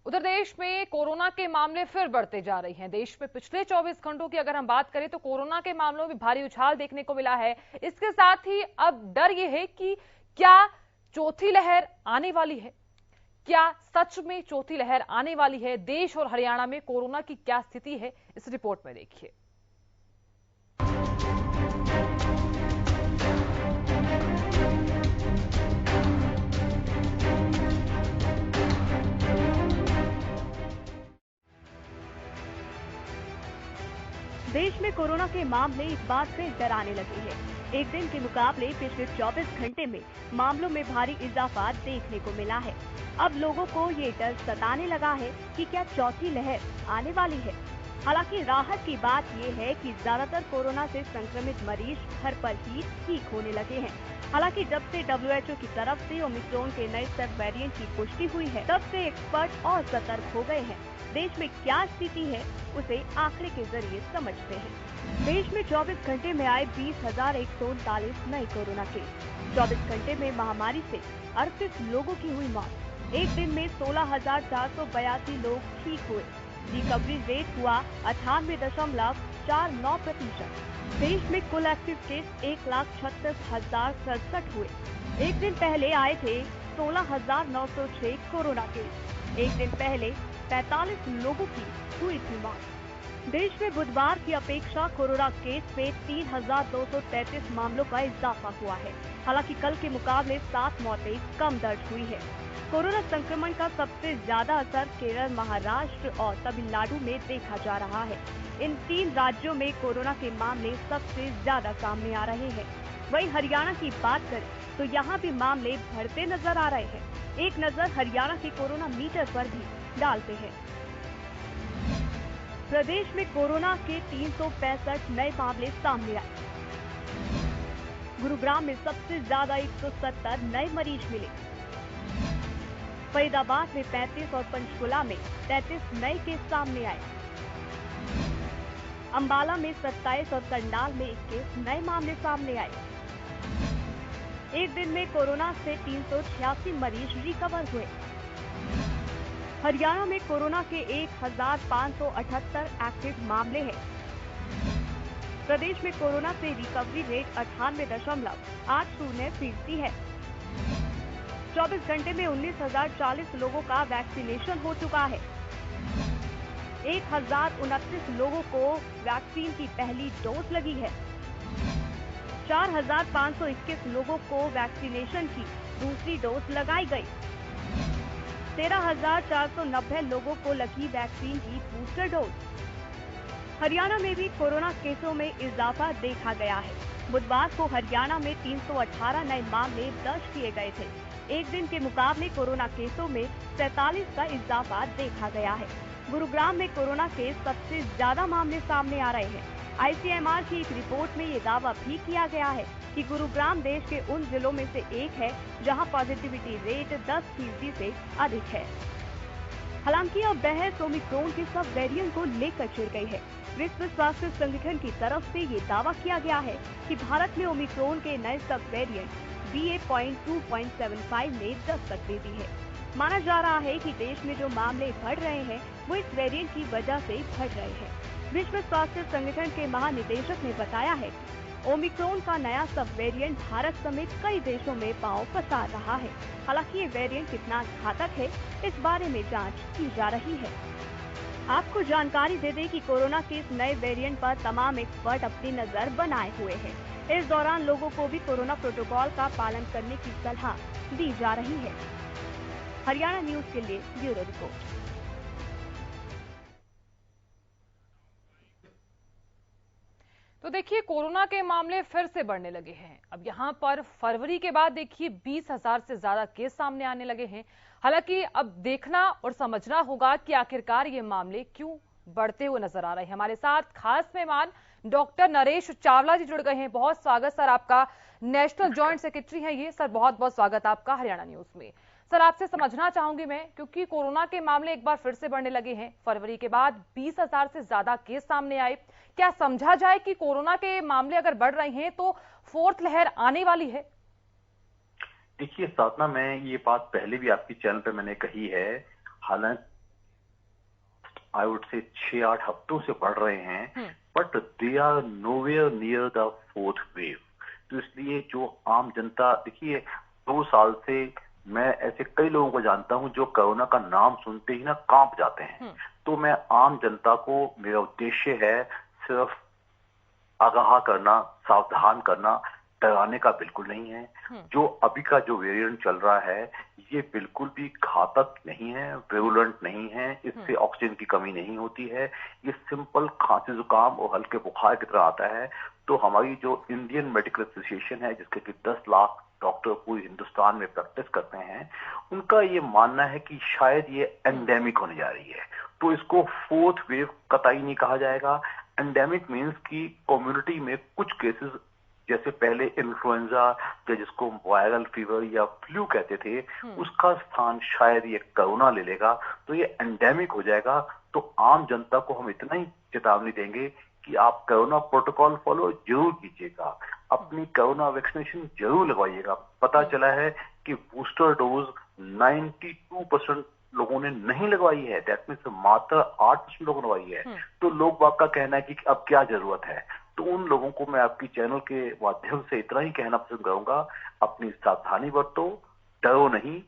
उधर देश में कोरोना के मामले फिर बढ़ते जा रहे हैं। देश में पिछले 24 घंटों की अगर हम बात करें तो कोरोना के मामलों में भारी उछाल देखने को मिला है। इसके साथ ही अब डर यह है कि क्या चौथी लहर आने वाली है। क्या सच में चौथी लहर आने वाली है? देश और हरियाणा में कोरोना की क्या स्थिति है, इस रिपोर्ट में देखिए। देश में कोरोना के मामले इस बात से डराने लगे हैं। एक दिन के मुकाबले पिछले 24 घंटे में मामलों में भारी इजाफा देखने को मिला है। अब लोगों को ये डर सताने लगा है कि क्या चौथी लहर आने वाली है। हालांकि राहत की बात ये है कि ज्यादातर कोरोना से संक्रमित मरीज घर पर ही ठीक होने लगे हैं। हालांकि जब से WHO की तरफ से ओमिक्रॉन के नए सब वेरिएंट की पुष्टि हुई है, तब से एक्सपर्ट और सतर्क हो गए हैं। देश में क्या स्थिति है उसे आंकड़े के जरिए समझते हैं। देश में 24 घंटे में आए 20,139 नए कोरोना केस। 24 घंटे में महामारी से 38 लोगों की हुई मौत। एक दिन में 16,482 लोग ठीक हुए। रिकवरी रेट हुआ 98.49%। देश में कुल एक्टिव केस 1,36,067 हुए। एक दिन पहले आए थे 16,906 कोरोना केस। एक दिन पहले 45 लोगों की हुई थी मौत। देश में बुधवार की अपेक्षा कोरोना केस में 3,233 मामलों का इजाफा हुआ है। हालांकि कल के मुकाबले 7 मौतें कम दर्ज हुई है। कोरोना संक्रमण का सबसे ज्यादा असर केरल, महाराष्ट्र और तमिलनाडु में देखा जा रहा है। इन 3 राज्यों में कोरोना के मामले सबसे ज्यादा सामने आ रहे हैं। वहीं हरियाणा की बात करें तो यहाँ भी मामले बढ़ते नजर आ रहे हैं। एक नजर हरियाणा के कोरोना मीटर पर भी डालते हैं। प्रदेश में कोरोना के 365 नए मामले सामने आए। गुरुग्राम में सबसे ज्यादा 170 नए मरीज मिले। फरीदाबाद में 35 और पंचकुला में 33 नए केस सामने आए। अंबाला में 27 और करनाल में 21 नए मामले सामने आए। एक दिन में कोरोना से 386 मरीज रिकवर हुए। हरियाणा में कोरोना के 1,578 एक्टिव मामले हैं। प्रदेश में कोरोना से रिकवरी रेट 98.80% है। 24 घंटे में 19,040 लोगों का वैक्सीनेशन हो चुका है। 1,029 लोगों को वैक्सीन की पहली डोज लगी है। 4,521 लोगों को वैक्सीनेशन की दूसरी डोज लगाई गई। 13,490 लोगों को लगी वैक्सीन की बूस्टर डोज। हरियाणा में भी कोरोना केसों में इजाफा देखा गया है। बुधवार को हरियाणा में 318 नए मामले दर्ज किए गए थे। एक दिन के मुकाबले कोरोना केसों में 47 का इजाफा देखा गया है। गुरुग्राम में कोरोना केस सबसे ज्यादा मामले सामने आ रहे हैं। ICMR की एक रिपोर्ट में ये दावा भी किया गया है कि गुरुग्राम देश के उन जिलों में से एक है जहां पॉजिटिविटी रेट 10% से अधिक है। हालांकि अब बहस ओमिक्रॉन के सब वेरिएंट को लेकर छिड़ गई है। विश्व स्वास्थ्य संगठन की तरफ से ये दावा किया गया है कि भारत में ओमिक्रॉन के नए सब वेरिएंट BA.2.75 ने दस्तक दे दी है। माना जा रहा है कि देश में जो मामले बढ़ रहे हैं वो इस वेरिएंट की वजह से बढ़ रहे हैं। विश्व स्वास्थ्य संगठन के महानिदेशक ने बताया है कि ओमिक्रॉन का नया सब वेरिएंट भारत समेत कई देशों में पांव पसार रहा है। हालांकि ये वेरिएंट कितना घातक है, इस बारे में जांच की जा रही है। आपको जानकारी दे दें कि कोरोना के इस नए वेरिएंट पर तमाम एक्सपर्ट अपनी नजर बनाए हुए हैं। इस दौरान लोगों को भी कोरोना प्रोटोकॉल का पालन करने की सलाह दी जा रही है। हरियाणा न्यूज के लिए ब्यूरो रिपोर्ट। तो देखिए, कोरोना के मामले फिर से बढ़ने लगे हैं। अब यहां पर फरवरी के बाद देखिए 20,000 से ज्यादा केस सामने आने लगे हैं। हालांकि अब देखना और समझना होगा कि आखिरकार ये मामले क्यों बढ़ते हुए नजर आ रहे हैं। हमारे साथ खास मेहमान डॉक्टर नरेश चावला जी जुड़ गए हैं। बहुत स्वागत सर आपका। नेशनल जॉइंट सेक्रेटरी हैं ये। सर बहुत बहुत स्वागत आपका हरियाणा न्यूज में। सर आपसे समझना चाहूंगी मैं, क्योंकि कोरोना के मामले एक बार फिर से बढ़ने लगे हैं। फरवरी के बाद 20,000 से ज्यादा केस सामने आए। क्या समझा जाए कि कोरोना के मामले अगर बढ़ रहे हैं तो फोर्थ लहर आने वाली है? देखिए साधना, मैं ये बात पहले भी आपकी चैनल पे मैंने कही है। हालांकि आई वुड से 6-8 हफ्तों से बढ़ रहे हैं, but they are nowhere near the fourth wave. तो इसलिए जो आम जनता, देखिए 2 साल से मैं ऐसे कई लोगों को जानता हूं जो कोरोना का नाम सुनते ही ना कांप जाते हैं। तो मैं आम जनता को, मेरा उद्देश्य है सिर्फ आगाह करना, सावधान करना, डराने का बिल्कुल नहीं है। जो अभी का जो वेरिएंट चल रहा है ये बिल्कुल भी घातक नहीं है, विरुलेंट नहीं है, इससे ऑक्सीजन की कमी नहीं होती है। ये सिंपल खांसी जुकाम और हल्के बुखार की तरह आता है। तो हमारी जो इंडियन मेडिकल एसोसिएशन है, जिसके कि 10 लाख डॉक्टर पूरे हिंदुस्तान में प्रैक्टिस करते हैं, उनका ये मानना है कि शायद ये एंडेमिक होने जा रही है। तो इसको फोर्थ वेव कतई नहीं कहा जाएगा। एंडेमिक मीन्स कि कम्युनिटी में कुछ केसेस, जैसे पहले इन्फ्लुएंजा या जिसको वायरल फीवर या फ्लू कहते थे, उसका स्थान शायद ये कोरोना ले लेगा, तो ये एंडेमिक हो जाएगा। तो आम जनता को हम इतना ही चेतावनी देंगे कि आप कोरोना प्रोटोकॉल फॉलो जरूर कीजिएगा, अपनी कोरोना वैक्सीनेशन जरूर लगवाइएगा। पता चला है कि बूस्टर डोज 92% लोगों ने नहीं लगवाई है, दैट मीन्स मात्र 8% लोगों ने लगवाई है। तो लोग बाग का कहना है कि अब क्या जरूरत है। तो उन लोगों को मैं आपकी चैनल के माध्यम से इतना ही कहना पसंद करूंगा, अपनी सावधानी बरतो, डरो नहीं।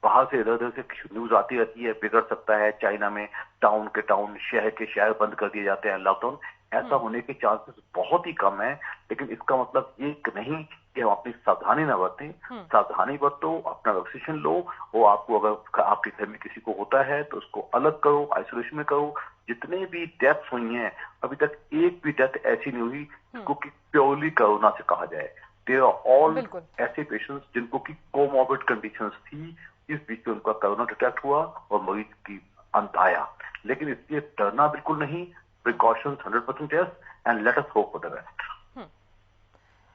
बाहर से इधर उधर से न्यूज आती रहती है, बिगड़ सकता है, चाइना में टाउन के टाउन, शहर के शहर बंद कर दिए जाते हैं, लॉकडाउन। ऐसा होने के चांसेस बहुत ही कम है, लेकिन इसका मतलब ये नहीं कि हम अपनी सावधानी ना बरतें। सावधानी बरतो, अपना वैक्सीनेशन लो, और आपको अगर आपके घर में किसी को होता है तो उसको अलग करो, आइसोलेशन में करो। जितने भी डेथ्स हुई हैं, अभी तक एक भी डेथ ऐसी नहीं हुई जिसको कि प्योरली कोरोना से कहा जाए। दे आर ऑल ऐसे पेशेंट्स जिनको की कोमॉर्बिड कंडीशंस थी, इस बीच में उनका कोरोना डिटेक्ट हुआ और मरीज की अंत आया। लेकिन इसलिए डरना बिल्कुल नहीं, precautions 100% yes, and let us hope for the best.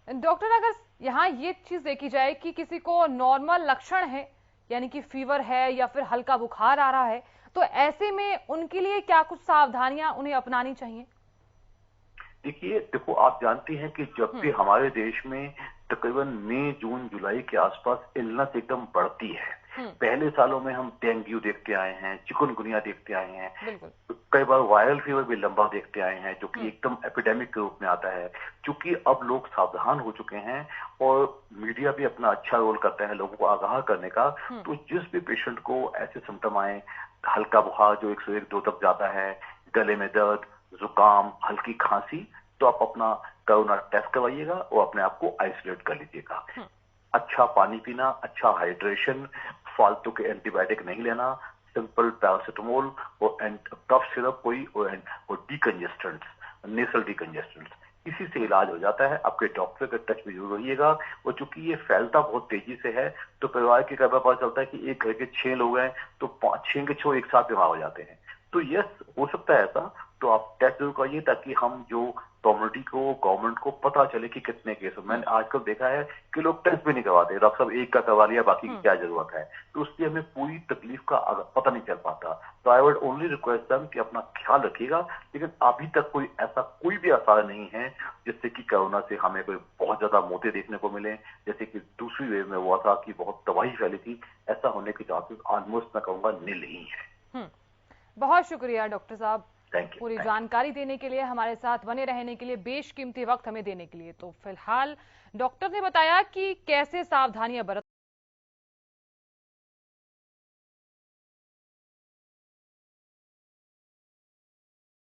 Doctor, अगर यहाँ ये चीज देखी जाए कि किसी को नॉर्मल लक्षण है, यानी कि फीवर है या फिर हल्का बुखार आ रहा है, तो ऐसे में उनके लिए क्या कुछ सावधानियां उन्हें अपनानी चाहिए? देखो आप जानती हैं कि जब भी हमारे देश में तकरीबन मई, जून, जुलाई के आसपास इलनेस एकदम बढ़ती है। पहले सालों में हम डेंगू देखते आए हैं, चिकनगुनिया देखते आए हैं, कई बार वायरल फीवर भी लंबा देखते आए हैं, जो कि एकदम एपिडेमिक के रूप में आता है। क्योंकि अब लोग सावधान हो चुके हैं और मीडिया भी अपना अच्छा रोल करता है लोगों को आगाह करने का, तो जिस भी पेशेंट को ऐसे सिम्टम आए, हल्का बुखार जो 101-2 तक जाता है, गले में दर्द, जुकाम, हल्की खांसी, तो आप अपना कोरोना टेस्ट करवाइएगा और अपने आप को आइसोलेट कर लीजिएगा। अच्छा पानी पीना, अच्छा हाइड्रेशन, फालतू के एंटीबायोटिक नहीं लेना, सिंपल पैरासिटामोल और कफ सिरप कोई और डिकंजेस्टेंट्स, नेसल डिकंजेस्टेंट्स, इसी से इलाज हो जाता है। आपके डॉक्टर के टच में जरूर रहिएगा। और चूंकि ये फैलता बहुत तेजी से है, तो परिवार के कई बार पता चलता है कि एक घर के 6 लोग हैं तो 6 के 6 एक साथ बीमार हो जाते हैं। तो यस, हो सकता है ऐसा, तो आप टेस्ट जरूर करिए ताकि हम जो कम्युनिटी को, गवर्नमेंट को पता चले कि कितने केस। मैंने आजकल देखा है कि लोग टेस्ट भी नहीं करवाते, डॉक्टर साहब एक का करवा लिया, बाकी की क्या जरूरत है। तो उससे हमें पूरी तकलीफ का पता नहीं चल पाता। तो I would only request them कि अपना ख्याल रखिएगा। लेकिन अभी तक कोई भी आसार नहीं है जिससे कि कोरोना से हमें कोई बहुत ज्यादा मौतें देखने को मिले, जैसे कि दूसरी वेव में हुआ था कि बहुत तबाही फैली थी। ऐसा होने के चांसेस ऑलमोस्ट मैं कहूंगा नील ही है। बहुत शुक्रिया डॉक्टर साहब, पूरी Thank जानकारी देने के लिए, हमारे साथ बने रहने के लिए, बेशकीमती वक्त हमें देने के लिए। तो फिलहाल डॉक्टर ने बताया कि कैसे सावधानियां बरत